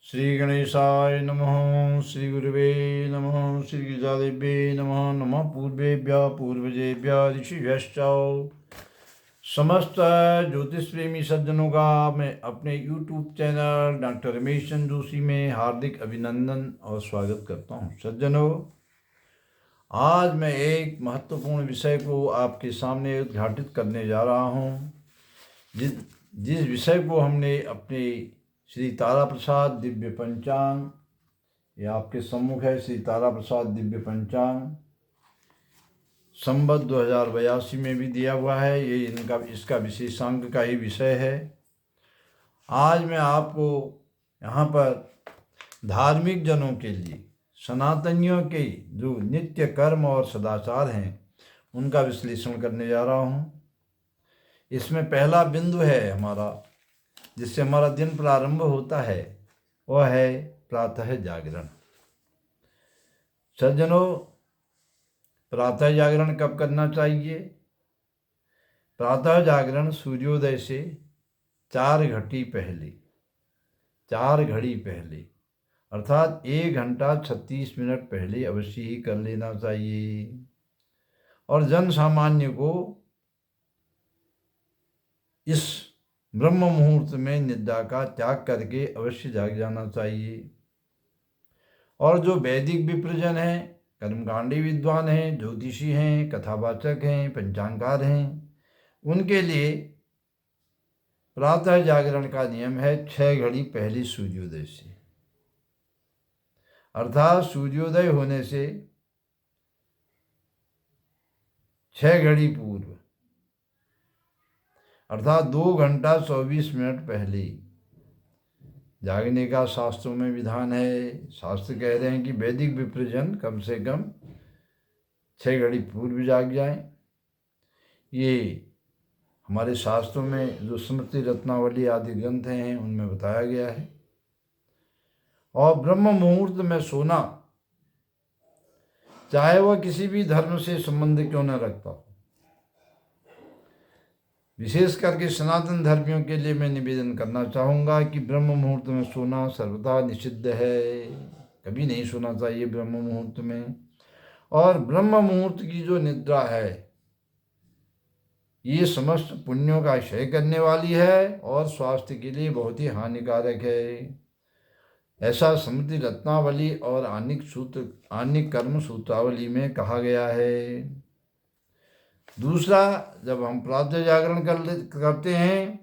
श्री गणेशाय नमः। श्री गुरुवे नमः। श्री गिरिजादेव्ये नमः। नमः पूर्वेभ्यः पूर्वजेभ्यः ऋषिभ्यश्च। समस्त ज्योतिष प्रेमी सज्जनों का मैं अपने YouTube channel doctor Ramesh Chandra Joshi में हार्दिक अभिनंदन और स्वागत करता हूँ। सज्जनों, आज मैं एक महत्वपूर्ण विषय को आपके सामने उद्घाटित करने जा रहा हूँ। जिस विषय को हमने अपने श्री तारा प्रसाद दिव्य पंचांग, ये आपके सम्मुख है श्री तारा प्रसाद दिव्य पंचांग संवत 2082 में भी दिया हुआ है। ये इसका विशेषांक का ही विषय है। आज मैं आपको यहाँ पर धार्मिक जनों के लिए, सनातनियों के जो नित्य कर्म और सदाचार हैं उनका विश्लेषण करने जा रहा हूँ। इसमें पहला बिंदु है हमारा, जिससे हमारा दिन प्रारंभ होता है, वह है प्रातः जागरण। सज्जनों, प्रातः जागरण कब करना चाहिए? प्रातः जागरण सूर्योदय से 4 घड़ी पहले अर्थात 1 घंटा 36 मिनट पहले अवश्य ही कर लेना चाहिए। और जन सामान्य को इस ब्रह्म मुहूर्त में निद्रा का त्याग करके अवश्य जाग जाना चाहिए। और जो वैदिक विप्रजन हैं, कर्मकांडी विद्वान हैं, ज्योतिषी हैं, कथावाचक हैं, पंचांगकार हैं, उनके लिए प्रातः जागरण का नियम है 6 घड़ी पहले सूर्योदय से, अर्थात सूर्योदय होने से 6 घड़ी पूर्व, अर्थात 2 घंटा 24 मिनट पहले जागने का शास्त्रों में विधान है। शास्त्र कह रहे हैं कि वैदिक विप्रजन कम से कम 6 घड़ी पूर्व जाग जाएं। ये हमारे शास्त्रों में जो स्मृति रत्नावली आदि ग्रंथ हैं उनमें बताया गया है। और ब्रह्म मुहूर्त में सोना, चाहे वह किसी भी धर्म से संबंध क्यों न रखता हो, विशेष करके सनातन धर्मियों के लिए मैं निवेदन करना चाहूँगा कि ब्रह्म मुहूर्त में सोना सर्वथा निषिद्ध है। कभी नहीं सोना चाहिए ब्रह्म मुहूर्त में। और ब्रह्म मुहूर्त की जो निद्रा है, ये समस्त पुण्यों का क्षय करने वाली है और स्वास्थ्य के लिए बहुत ही हानिकारक है। ऐसा स्मृति रत्नावली और आनिक कर्म सूत्रावली में कहा गया है। दूसरा, जब हम प्रातः जागरण करते हैं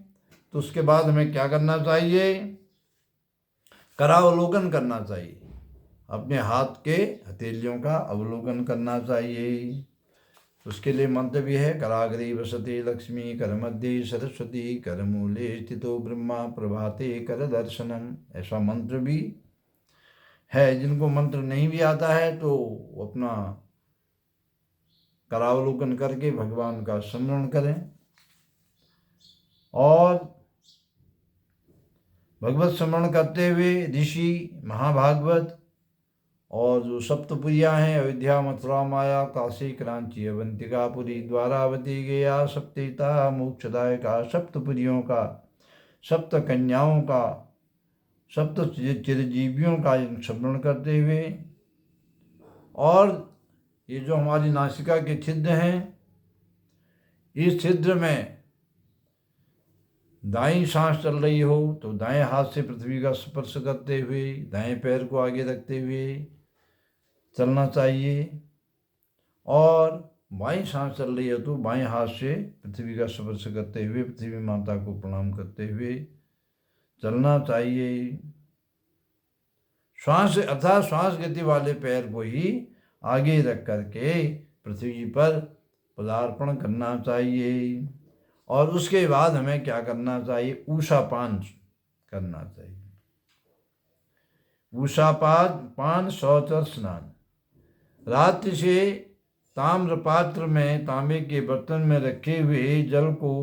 तो उसके बाद हमें क्या करना चाहिए? करावलोकन करना चाहिए। अपने हाथ के हथेलियों का अवलोकन करना चाहिए। उसके लिए मंत्र भी है, कराग्रे वसते लक्ष्मी, कर मध्य सरस्वती, कर मूले स्थितो ब्रह्मा, प्रभाते कर दर्शनम। ऐसा मंत्र भी है। जिनको मंत्र नहीं भी आता है तो अपना करावलोकन करके भगवान का स्मरण करें। और भगवत स्मरण करते हुए ऋषि, महाभागवत और जो सप्तपुरियाँ हैं, अयोध्या, मथुरा, माया, काशी, क्रांची, अवंतिका, पुरी, द्वारावती, गया, सप्तता, मोक्षदायका, सप्तपुरियों का, सप्त कन्याओं का, सप्त चिरजीवियों का स्मरण करते हुए, और ये जो हमारी नासिका के छिद्र हैं, इस छिद्र में दाईं सांस चल रही हो तो दाएं हाथ से पृथ्वी का स्पर्श करते हुए दाएं पैर को आगे रखते हुए चलना चाहिए। और बाईं सांस चल रही हो तो बाएं हाथ से पृथ्वी का स्पर्श करते हुए पृथ्वी माता को प्रणाम करते हुए चलना चाहिए। श्वास गति वाले पैर को ही आगे रख करके पृथ्वी पर पदार्पण करना चाहिए। और उसके बाद हमें क्या करना चाहिए? ऊषापान करना चाहिए। ऊषापान, शौच और स्नान। रात्रि से ताम्र पात्र में, तांबे के बर्तन में रखे हुए जल को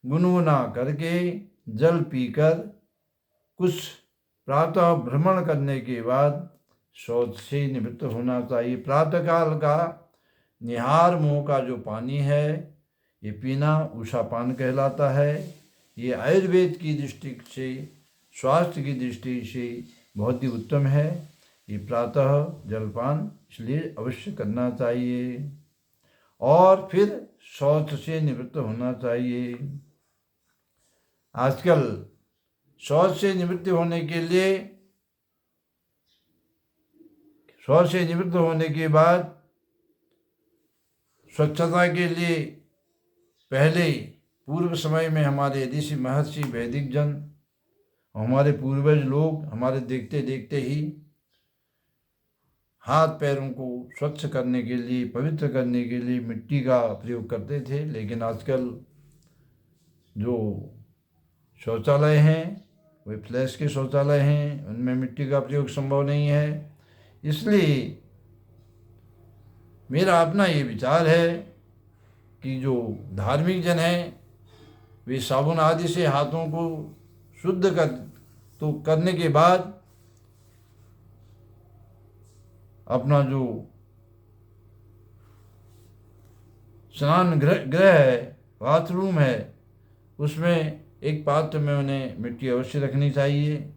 गुनगुना करके जल पीकर कुछ प्रातः भ्रमण करने के बाद शौच से निवृत्त होना चाहिए। प्रातःकाल का निहार मुँह का जो पानी है, ये पीना ऊषापान कहलाता है। ये आयुर्वेद की दृष्टि से, स्वास्थ्य की दृष्टि से बहुत ही उत्तम है। ये प्रातः जलपान इसलिए अवश्य करना चाहिए और फिर शौच से निवृत्त होना चाहिए। आजकल शौच से निवृत्त होने के लिए, शौच से निवृत्त होने के बाद स्वच्छता के लिए पहले पूर्व समय में हमारे ऋषि महर्षि वैदिक जन, हमारे पूर्वज लोग हमारे देखते देखते ही हाथ पैरों को स्वच्छ करने के लिए, पवित्र करने के लिए मिट्टी का प्रयोग करते थे। लेकिन आजकल जो शौचालय हैं वे फ्लैश के शौचालय हैं, उनमें मिट्टी का प्रयोग संभव नहीं है। इसलिए मेरा अपना ये विचार है कि जो धार्मिक जन हैं वे साबुन आदि से हाथों को शुद्ध करने के बाद अपना जो स्नान गृह है, बाथरूम है, उसमें एक पात्र में उन्हें मिट्टी अवश्य रखनी चाहिए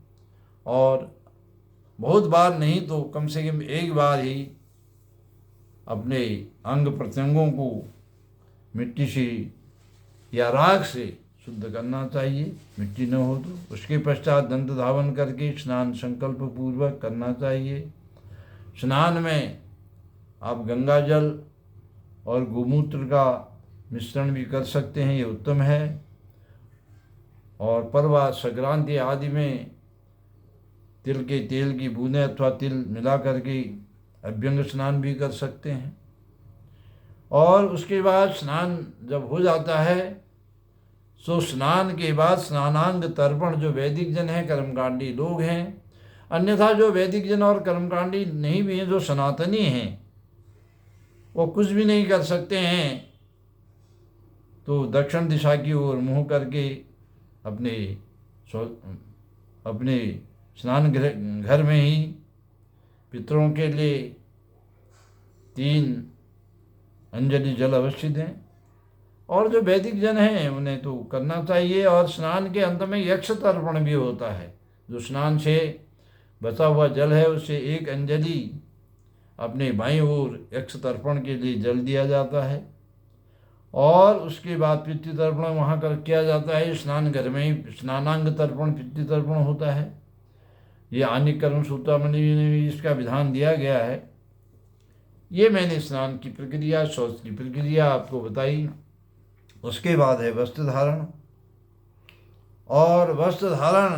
और बहुत बार नहीं तो कम से कम एक बार ही अपने अंग प्रत्यंगों को मिट्टी से या राख से शुद्ध करना चाहिए। मिट्टी न हो तो उसके पश्चात दंत धावन करके स्नान संकल्प पूर्वक करना चाहिए। स्नान में आप गंगा जल और गोमूत्र का मिश्रण भी कर सकते हैं, ये उत्तम है। और पर्व संक्रांति आदि में तिल के तेल की बूंदें अथवा तिल मिला करके अभ्यंग स्नान भी कर सकते हैं। और उसके बाद स्नान जब हो जाता है तो स्नान के बाद स्नानांग तर्पण, जो वैदिक जन हैं, कर्मकांडी लोग हैं, अन्यथा जो वैदिक जन और कर्मकांडी नहीं भी हैं, जो सनातनी हैं, वो कुछ भी नहीं कर सकते हैं। तो दक्षिण दिशा की ओर मुँह करके अपने स्नान घर में ही पितरों के लिए 3 अंजलि जल अवश्य दें। और जो वैदिक जन हैं उन्हें तो करना चाहिए। और स्नान के अंत में यक्ष तर्पण भी होता है। जो स्नान से बचा हुआ जल है उससे 1 अंजलि अपने बाईं ओर यक्ष तर्पण के लिए जल दिया जाता है और उसके बाद पितृ तर्पण वहाँ कर किया जाता है। स्नान घर में ही स्नानांग तर्पण, पितृ तर्पण होता है। ये आनिक कर्म सूत्रामणि में भी इसका विधान दिया गया है। ये मैंने स्नान की प्रक्रिया, शौच की प्रक्रिया आपको बताई। उसके बाद है वस्त्र धारण। और वस्त्र धारण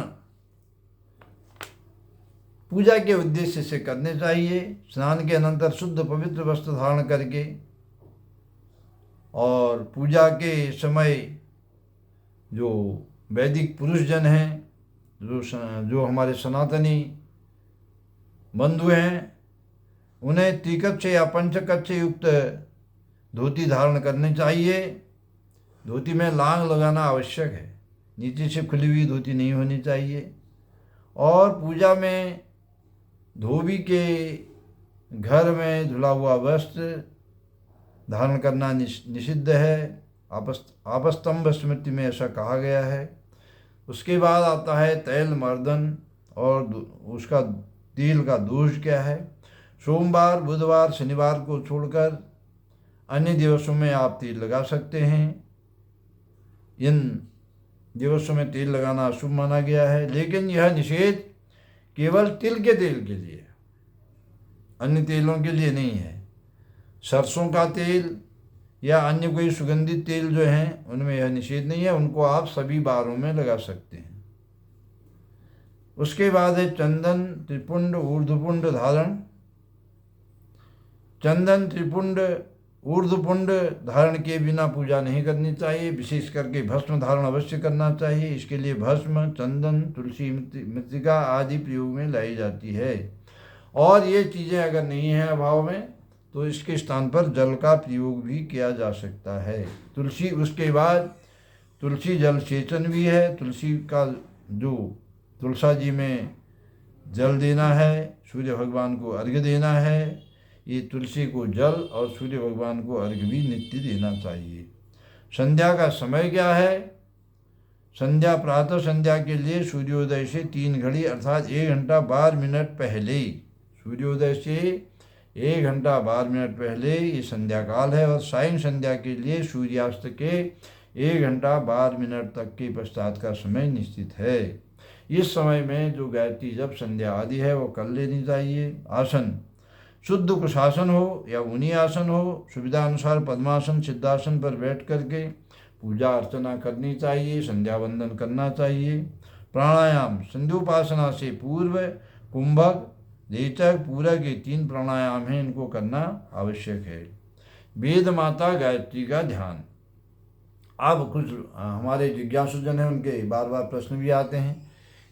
पूजा के उद्देश्य से करने चाहिए। स्नान के अनंतर शुद्ध पवित्र वस्त्र धारण करके और पूजा के समय जो वैदिक पुरुष जन हैं, जो हमारे सनातनी बंधु हैं, उन्हें त्रिकक्ष या पंचकक्ष युक्त धोती धारण करनी चाहिए। धोती में लांग लगाना आवश्यक है, नीचे से खुली हुई धोती नहीं होनी चाहिए। और पूजा में धोबी के घर में धुला हुआ वस्त्र धारण करना निषिद्ध है। आपस्तंभ स्मृति में ऐसा कहा गया है। उसके बाद आता है तैल मर्दन और उसका तेल का दोष क्या है। सोमवार, बुधवार, शनिवार को छोड़कर अन्य दिवसों में आप तेल लगा सकते हैं। इन दिवसों में तेल लगाना अशुभ माना गया है, लेकिन यह निषेध केवल तिल के तेल के लिए, अन्य तेलों के लिए नहीं है। सरसों का तेल या अन्य कोई सुगंधित तेल जो हैं उनमें यह निषेध नहीं है, उनको आप सभी बारों में लगा सकते हैं। उसके बाद है चंदन, त्रिपुंड, ऊर्ध्वपुंड धारण। चंदन, त्रिपुंड, ऊर्ध्वपुंड धारण के बिना पूजा नहीं करनी चाहिए। विशेष करके भस्म धारण अवश्य करना चाहिए। इसके लिए भस्म, चंदन, तुलसी, मृतिका आदि प्रयोग में लाई जाती है। और ये चीज़ें अगर नहीं हैं अभाव में तो इसके स्थान पर जल का प्रयोग भी किया जा सकता है। तुलसी, उसके बाद तुलसी जल सेचन भी है। तुलसी का जो तुलसा जी में जल देना है, सूर्य भगवान को अर्घ्य देना है। ये तुलसी को जल और सूर्य भगवान को अर्घ्य भी नित्य देना चाहिए। संध्या का समय क्या है? संध्या प्रातः संध्या के लिए सूर्योदय से 3 घड़ी अर्थात 1 घंटा 12 मिनट पहले, सूर्योदय से 1 घंटा 12 मिनट पहले ये संध्या काल है। और सायं संध्या के लिए सूर्यास्त के 1 घंटा 12 मिनट तक के पश्चात का समय निश्चित है। इस समय में जो गायत्री जब संध्या आदि है वो कर लेनी चाहिए। आसन शुद्ध कुशासन हो या ऊनी आसन हो, सुविधा अनुसार पद्मासन सिद्धासन पर बैठ करके पूजा अर्चना करनी चाहिए, संध्या वंदन करना चाहिए। प्राणायाम संध्योपासना से पूर्व कुंभक, रेचक, पूरक ये 3 प्राणायाम हैं, इनको करना आवश्यक है। वेद माता गायत्री का ध्यान। अब कुछ हमारे जिज्ञासुजन हैं, उनके बार बार प्रश्न भी आते हैं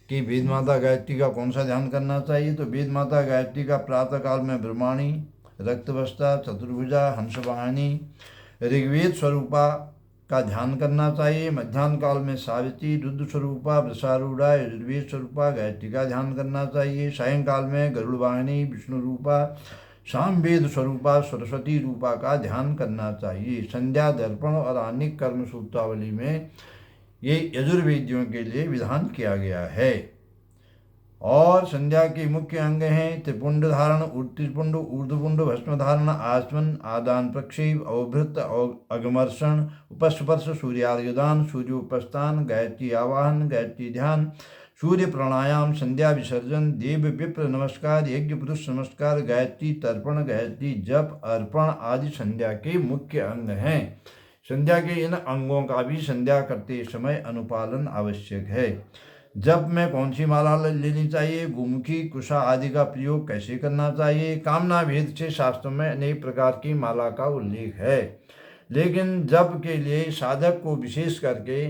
कि वेद माता गायत्री का कौन सा ध्यान करना चाहिए। तो वेद माता गायत्री का प्रातः काल में ब्रह्माणी, रक्तवस्ता, चतुर्भुजा, हंसवाहिनी, ऋग्वेद स्वरूपा का ध्यान करना चाहिए। मध्याह्न काल में सावित्री, रुद्र स्वरूपा, वृषारूढ़ा, यजुर्वेद स्वरूपा गायत्री का ध्यान करना चाहिए। सायंकाल में गरुड़ वाहिनी, विष्णु रूपा, सामवेद स्वरूपा, सरस्वती रूपा का ध्यान करना चाहिए। संध्या, दर्पण और अनेक कर्म सूत्रावली में ये यजुर्वेदियों के लिए विधान किया गया है। और संध्या के मुख्य अंग हैं त्रिपुंड धारण, त्रिपुंड, ऊर्ध्वपुंड, भस्म धारण, आचमन, आदान प्रक्षेप, अवभृत, अगमर्षण, उपस्पर्श, सूर्यार्घ्यदान, सूर्योपस्थान, गायत्री आवाहन, गायत्री ध्यान, सूर्य प्राणायाम, संध्या विसर्जन, देव विप्र नमस्कार, यज्ञ पुरुष नमस्कार, गायत्री तर्पण, गायत्री जप, अर्पण आदि संध्या के मुख्य अंग हैं। संध्या के इन अंगों का भी संध्या करते समय अनुपालन आवश्यक है। जप में कौन सी माला लेनी चाहिए, गुमुखी, कुशा आदि का प्रयोग कैसे करना चाहिए। कामना भेद से शास्त्रों में अनेक प्रकार की माला का उल्लेख है, लेकिन जप के लिए साधक को विशेष करके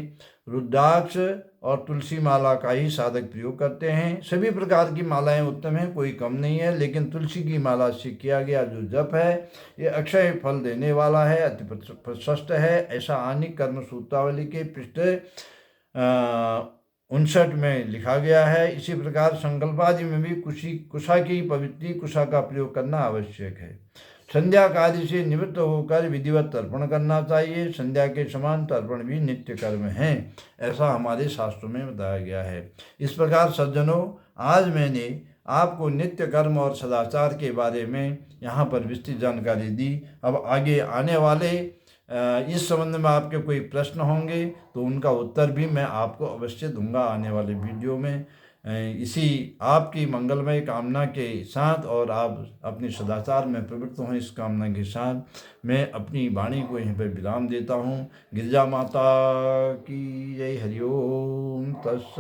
रुद्राक्ष और तुलसी माला का ही साधक प्रयोग करते हैं। सभी प्रकार की मालाएं उत्तम हैं, कोई कम नहीं है, लेकिन तुलसी की माला से किया गया जो जप है ये अक्षय फल देने वाला है, अति प्रशस्त है। ऐसा अनेक कर्म सूत्रावली के पृष्ठ 59 में लिखा गया है। इसी प्रकार संकल्पादि में भी कुशा की पवित्री कुशा का प्रयोग करना आवश्यक है। संध्या कार्य से निवृत्त होकर विधिवत तर्पण करना चाहिए। संध्या के समान तर्पण भी नित्य कर्म है, ऐसा हमारे शास्त्रों में बताया गया है। इस प्रकार सज्जनों, आज मैंने आपको नित्य कर्म और सदाचार के बारे में यहाँ पर विस्तृत जानकारी दी। अब आगे आने वाले इस संबंध में आपके कोई प्रश्न होंगे तो उनका उत्तर भी मैं आपको अवश्य दूंगा आने वाले वीडियो में। इसी आपकी मंगलमय कामना के साथ और आप अपने सदाचार में प्रवृत्त हों, इस कामना के साथ मैं अपनी वाणी को यहीं पर विराम देता हूँ। गिरिजा माता की जय। हरिओम तत्सत।